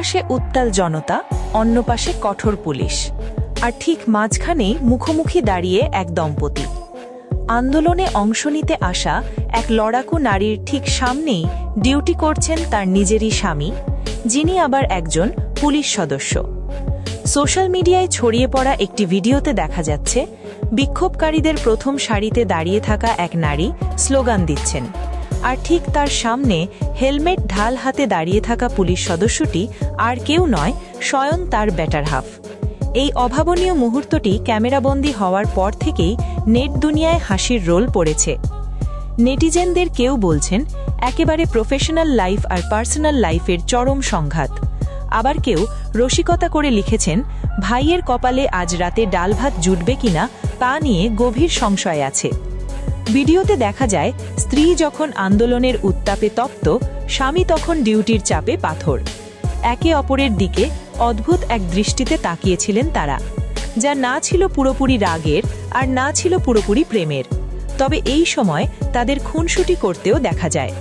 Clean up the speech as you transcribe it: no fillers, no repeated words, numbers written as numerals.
পাশে উত্তাল জনতা, অন্য পাশে কঠোর পুলিশ, আর ঠিক মাঝখানেই মুখোমুখি দাঁড়িয়ে এক দম্পতি। আন্দোলনে অংশ নিতে আসা এক লড়াকু নারীর ঠিক সামনেই ডিউটি করছেন তার নিজেরই স্বামী, যিনি আবার একজন পুলিশ সদস্য। সোশ্যাল মিডিয়ায় ছড়িয়ে পড়া একটি ভিডিওতে দেখা যাচ্ছে বিক্ষোভকারীদের প্রথম সারিতে দাঁড়িয়ে থাকা এক নারী স্লোগান দিচ্ছেন, আর ঠিক তার সামনে হেলমেট ঢাল হাতে দাঁড়িয়ে থাকা পুলিশ সদস্যটি আর কেউ নয়, স্বয়ং তার বেটার হাফ। এই অভাবনীয় মুহূর্তটি ক্যামেরাবন্দী হওয়ার পর থেকেই নেট দুনিয়ায় হাসির রোল পড়েছে। নেটিজেনদের কেউ বলছেন একেবারে প্রফেশনাল লাইফ আর পার্সোনাল লাইফের চরম সংঘাত। আবার কেউ রসিকতা করে লিখেছেন, ভাইয়ের কপালে আজ রাতে ডাল ভাত জুটবে কিনা তা নিয়ে গভীর সংশয় আছে। ভিডিওতে দেখা যায় স্ত্রী যখন আন্দোলনের উত্তাপে তপ্ত, স্বামী তখন ডিউটির চাপে পাথর। একে অপরের দিকে অদ্ভুত এক দৃষ্টিতে তাকিয়েছিলেন তারা, যা না ছিল পুরোপুরি রাগের আর না ছিল পুরোপুরি প্রেমের। তবে এই সময় তাদের খুনসুটি করতেও দেখা যায়।